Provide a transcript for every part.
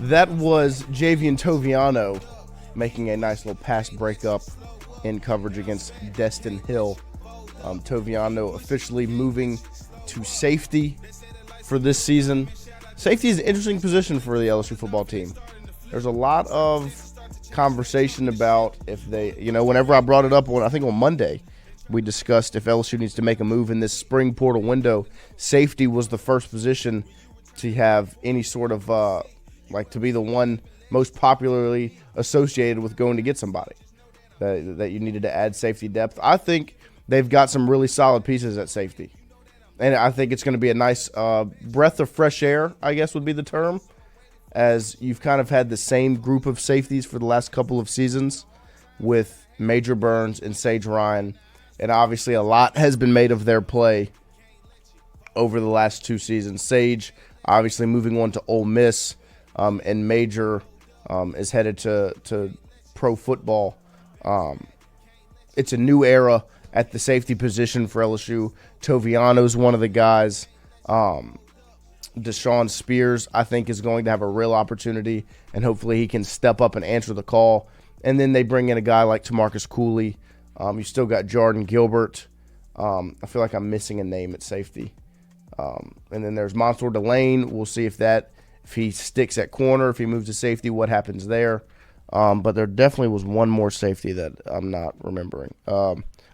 That was Javian Toviano making a nice little pass breakup in coverage against Destin Hill. Toviano officially moving to safety for this season. Safety is an interesting position for the LSU football team. There's a lot of conversation about if they, whenever I brought it up I think on Monday, we discussed if LSU needs to make a move in this spring portal window. Safety was the first position to have any sort of, to be the one most popularly associated with going to get somebody that you needed to add safety depth. I think they've got some really solid pieces at safety. And I think it's going to be a nice breath of fresh air, I guess would be the term, as you've kind of had the same group of safeties for the last couple of seasons with Major Burns and Sage Ryan. And obviously a lot has been made of their play over the last 2 seasons. Sage obviously moving on to Ole Miss, and Major is headed to pro football. It's a new era at the safety position for LSU. Toviano's one of the guys. Deshaun Spears, I think, is going to have a real opportunity, and hopefully he can step up and answer the call. And then they bring in a guy like TaMarcus Cooley. You still got Jordan Gilbert. I feel like I'm missing a name at safety. And then there's Mansour Delane. We'll see if he sticks at corner, if he moves to safety, what happens there. But there definitely was one more safety that I'm not remembering.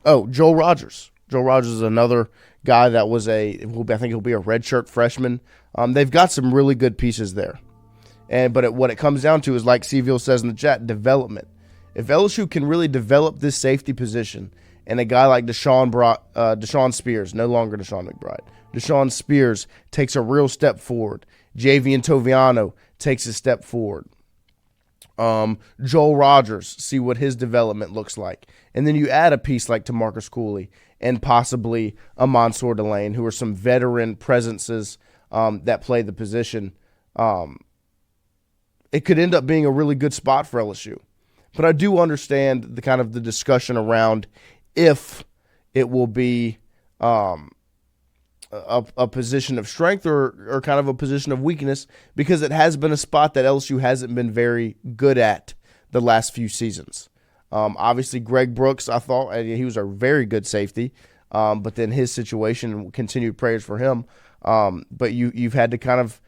Joel Rogers. Joel Rogers is another guy that was I think he'll be a redshirt freshman. They've got some really good pieces there. But what it comes down to is, like Seville says in the chat, development. If LSU can really develop this safety position, and a guy like Deshaun Spears, no longer Deshaun McBride, Deshaun Spears takes a real step forward. Javian Toviano takes a step forward. Joel Rogers, see what his development looks like. And then you add a piece like TaMarcus Cooley and possibly a Mansour Delane, who are some veteran presences that play the position. It could end up being a really good spot for LSU. But I do understand the kind of the discussion around if it will be a position of strength or kind of a position of weakness, because it has been a spot that LSU hasn't been very good at the last few seasons. Obviously, Greg Brooks, I thought he was a very good safety, but then his situation, continued prayers for him. But you've had to kind of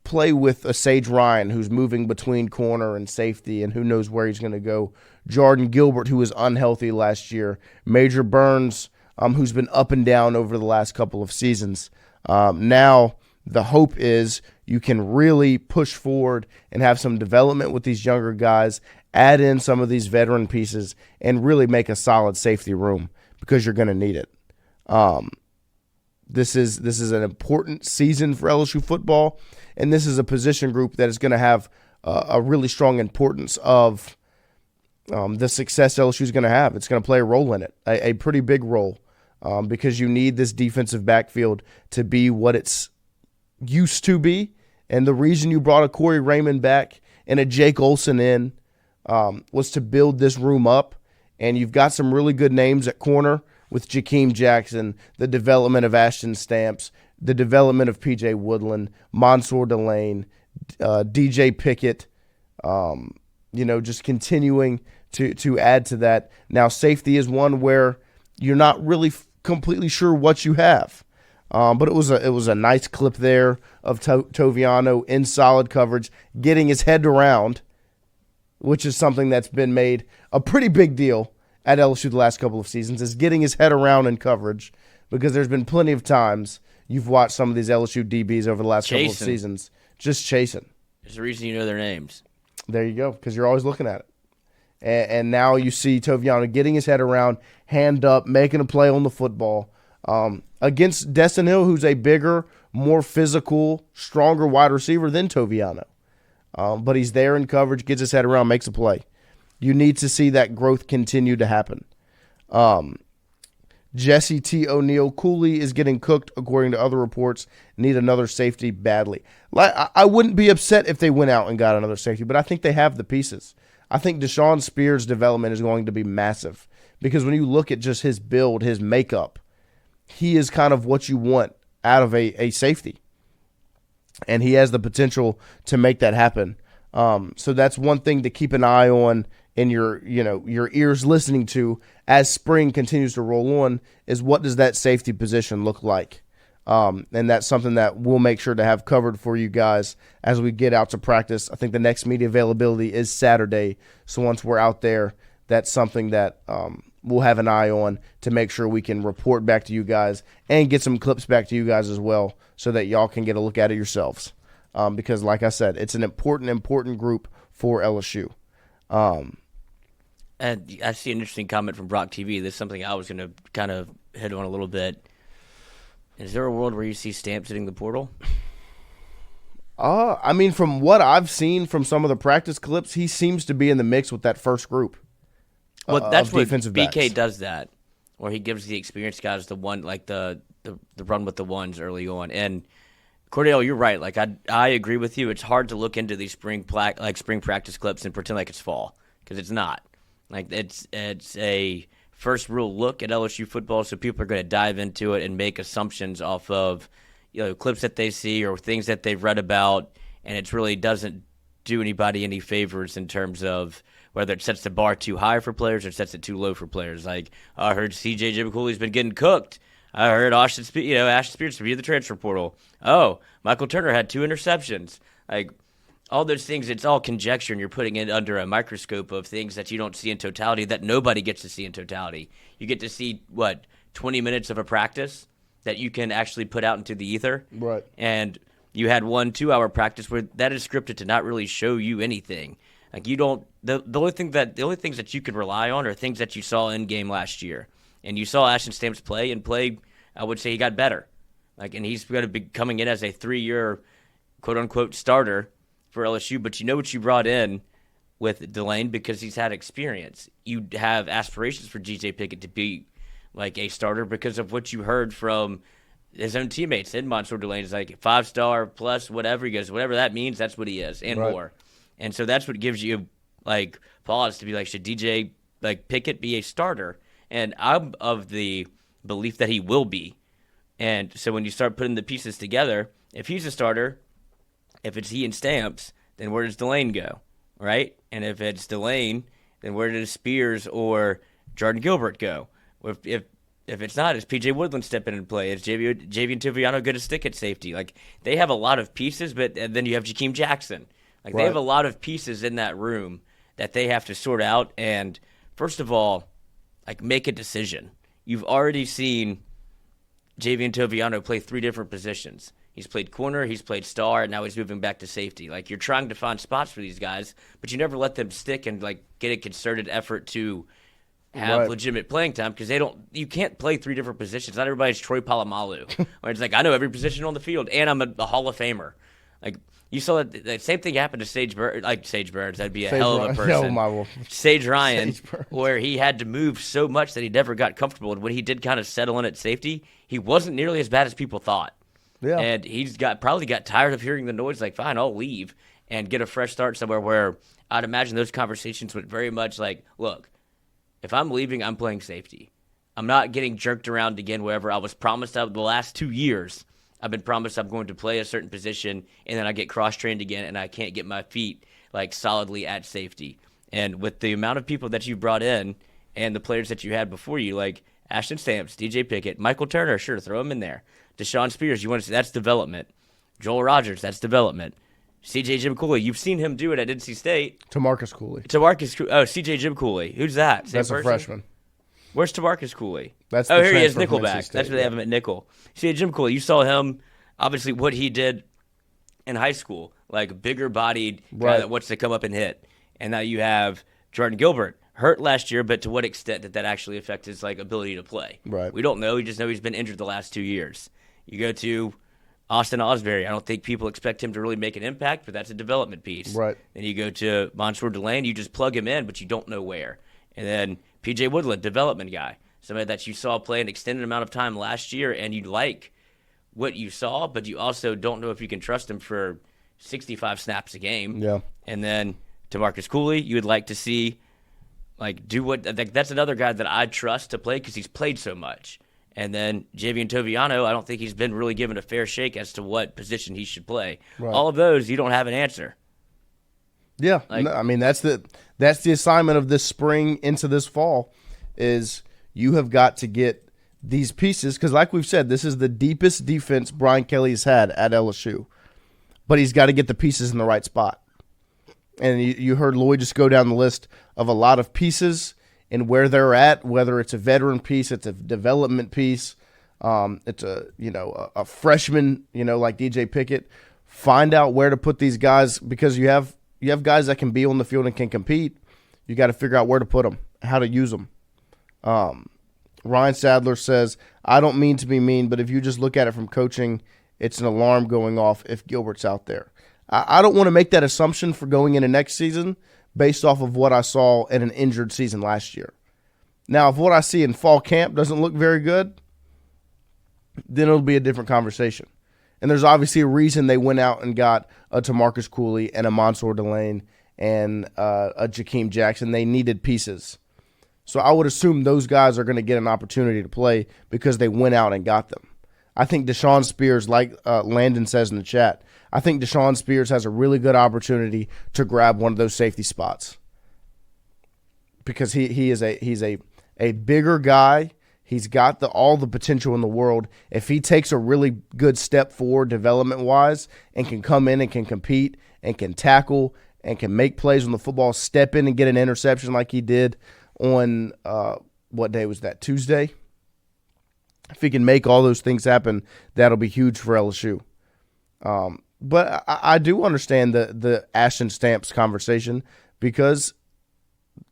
play with a Sage Ryan who's moving between corner and safety, and who knows where he's going to go. Jordan Gilbert, who was unhealthy last year. Major Burns, who's been up and down over the last couple of seasons. Now the hope is you can really push forward and have some development with these younger guys, add in some of these veteran pieces, and really make a solid safety room, because you're going to need it. This is an important season for LSU football, and this is a position group that is going to have a really strong importance of the success LSU is going to have. It's going to play a role in it, a pretty big role, because you need this defensive backfield to be what it's used to be. And the reason you brought a Corey Raymond back and a Jake Olson in was to build this room up. And you've got some really good names at corner with Jakeem Jackson, the development of Ashton Stamps, the development of P.J. Woodland, Mansour Delane, DJ Pickett, just continuing to add to that. Now, safety is one where you're not really completely sure what you have. But it was a nice clip there of Toviano in solid coverage, getting his head around, which is something that's been made a pretty big deal at LSU the last couple of seasons, is getting his head around in coverage, because there's been plenty of times you've watched some of these LSU DBs over the last couple of seasons just chasing. There's a reason you know their names. There you go, because you're always looking at it. And now you see Toviano getting his head around, hand up, making a play on the football against Destin Hill, who's a bigger, more physical, stronger wide receiver than Toviano. But he's there in coverage, gets his head around, makes a play. You need to see that growth continue to happen. Jesse T. O'Neal, Cooley is getting cooked, according to other reports. Need another safety badly. I wouldn't be upset if they went out and got another safety, but I think they have the pieces. I think Deshaun Spears' development is going to be massive because when you look at just his build, his makeup, he is kind of what you want out of a safety. And he has the potential to make that happen. So that's one thing to keep an eye on in your ears listening to as spring continues to roll on is what does that safety position look like? And that's something that we'll make sure to have covered for you guys as we get out to practice. I think the next media availability is Saturday. So once we're out there, that's something that we'll have an eye on to make sure we can report back to you guys and get some clips back to you guys as well so that y'all can get a look at it yourselves. Because like I said, it's an important group for LSU. And I see an interesting comment from Brock TV. This is something I was going to kind of hit on a little bit. Is there a world where you see Stamps hitting the portal? I mean, from what I've seen from some of the practice clips, he seems to be in the mix with that first group. Well, that's what defensive BK backs. does that, where he gives the experienced guys the one, like the run with the ones early on. And Cordell, you're right. Like I agree with you. It's hard to look into these spring practice clips and pretend like it's fall because it's not. Like it's a first real look at LSU football, so people are going to dive into it and make assumptions off of clips that they see or things that they've read about, and it really doesn't do anybody any favors in terms of whether it sets the bar too high for players or sets it too low for players. Like, I heard C.J. Jimcooley's been getting cooked. I heard Ashton Spears to be in the transfer portal. Oh, Michael Turner had 2 interceptions. Like, all those things, it's all conjecture, and you're putting it under a microscope of things that you don't see in totality that nobody gets to see in totality. You get to see, 20 minutes of a practice that you can actually put out into the ether? Right. And you had 1-2 hour practice where that is scripted to not really show you anything. Like you don't the only things that you could rely on are things that you saw in game last year. And you saw Ashton Stamps play, I would say he got better. And he's going to be coming in as a 3-year quote unquote starter for LSU, but you know what you brought in with Delane because he's had experience. You have aspirations for GJ Pickett to be like a starter because of what you heard from his own teammates. And Mansour Delane is like 5-star plus whatever. He goes, whatever that means, that's what he is and right. more. And so that's what gives you pause to be like, should DJ Pickett be a starter? And I'm of the belief that he will be. And so when you start putting the pieces together, if he's a starter, if it's he and Stamps, then where does Delane go, right? And if it's Delane, then where does Spears or Jordan Gilbert go? If it's not, is P.J. Woodland stepping in and play? Is Javian Toviano good to stick at safety? They have a lot of pieces, but then you have Jakeem Jackson. Right. They have a lot of pieces in that room that they have to sort out. And first of all, make a decision. You've already seen Javian Toviano play 3 different positions. He's played corner, he's played star, and now he's moving back to safety. You're trying to find spots for these guys, but you never let them stick and get a concerted effort to have right. legitimate playing time because you can't play 3 different positions. Not everybody's Troy Polamalu. Where it's I know every position on the field, and I'm a Hall of Famer. You saw that the same thing happened to Sage Burns. That'd be a hell of a person. Oh, Sage Ryan, where he had to move so much that he never got comfortable. And when he did kind of settle in at safety, he wasn't nearly as bad as people thought. Yeah. And he's probably got tired of hearing the noise. Fine, I'll leave and get a fresh start somewhere. Where I'd imagine those conversations went very much look, if I'm leaving, I'm playing safety. I'm not getting jerked around again wherever I was promised the last 2 years. I've been promised I'm going to play a certain position, and then I get cross-trained again, and I can't get my feet solidly at safety. And with the amount of people that you brought in and the players that you had before you, Ashton Stamps, DJ Pickett, Michael Turner, sure, throw him in there. Deshaun Spears, you want to see that's development. Joel Rogers, that's development. C.J. Jimcooley, you've seen him do it at NC State. Tamarcus Cooley. C.J. Jimcooley. Who's that? That's a freshman. Where's Tamarcus Cooley? That's here he is, transfer from NC nickelback. State, That's where they have him at nickel. See, Jim Cooley, you saw him, obviously, what he did in high school, bigger-bodied guy that wants to come up and hit. And now you have Jordan Gilbert, hurt last year, but to what extent did that actually affect his ability to play? Right. We don't know. We just know he's been injured the last 2 years. You go to Austin Osbury. I don't think people expect him to really make an impact, but that's a development piece. Right. Then you go to Mansour Delane. You just plug him in, but you don't know where. And then P.J. Woodland, development guy. Somebody that you saw play an extended amount of time last year, and you like what you saw, but you also don't know if you can trust him for 65 snaps a game. Yeah. And then DeMarcus Cooley, you would like to see do what. Like, that's another guy that I trust to play because he's played so much. And then Javian Toviano, I don't think he's been really given a fair shake as to what position he should play. Right. All of those, you don't have an answer. Yeah, no, I mean that's the assignment of this spring into this fall, is you have got to get these pieces, because like we've said, this is the deepest defense Brian Kelly's had at LSU, but he's got to get the pieces in the right spot. And you heard Lloyd just go down the list of a lot of pieces and where they're at, whether it's a veteran piece, it's a development piece, it's a freshman, like DJ Pickett. Find out where to put these guys, because you have guys that can be on the field and can compete. You got to figure out where to put them, how to use them. Ryan Sadler says, I don't mean to be mean, but if you just look at it from coaching, it's an alarm going off if Gilbert's out there. I don't want to make that assumption for going into next season based off of what I saw in an injured season last year. Now, if what I see in fall camp doesn't look very good, then it'll be a different conversation. And there's obviously a reason they went out and got a TaMarcus Cooley and a Mansour Delane and a Jakeem Jackson. They needed pieces. So I would assume those guys are going to get an opportunity to play because they went out and got them. I think Deshaun Spears, like Landon says in the chat, I think Deshaun Spears has a really good opportunity to grab one of those safety spots, because he's a bigger guy. He's got all the potential in the world. If he takes a really good step forward development-wise and can come in and can compete and can tackle and can make plays on the football, step in and get an interception like he did on what day was that, Tuesday? If he can make all those things happen, that'll be huge for LSU. But I do understand the Ashton Stamps conversation, because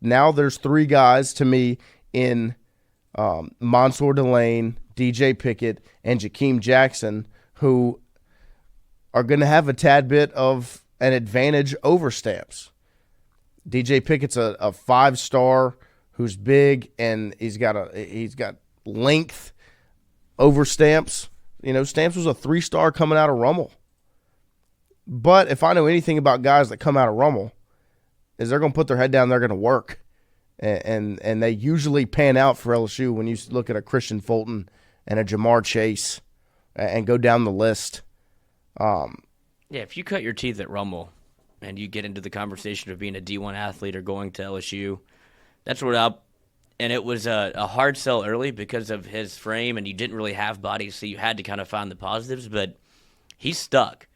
now there's three guys to me in Mansour Delane, DJ Pickett, and Jakeem Jackson who are going to have a tad bit of an advantage over Stamps. DJ Pickett's a 5-star who's big, and he's got length over Stamps. Stamps was a 3-star coming out of Rummel. But if I know anything about guys that come out of Rummel, is they're going to put their head down, they're going to work. And they usually pan out for LSU when you look at a Christian Fulton and a Jamar Chase and go down the list. Yeah, if you cut your teeth at Rummel and you get into the conversation of being a D1 athlete or going to LSU, that's what and it was a hard sell early because of his frame, and you didn't really have bodies, so you had to kind of find the positives, but he's stuck.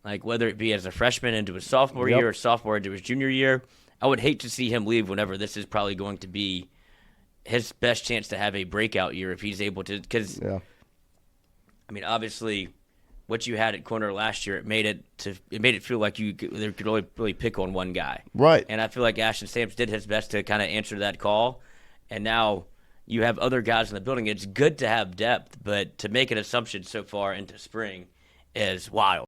Like, whether it be as a freshman into his sophomore year or sophomore into his junior year, I would hate to see him leave whenever this is probably going to be his best chance to have a breakout year if he's able to. Because, I mean, obviously, what you had at corner last year, it made it feel like there could only really pick on one guy. Right. And I feel like Ashton Stamps did his best to kind of answer that call. And now you have other guys in the building. It's good to have depth, but to make an assumption so far into spring is wild.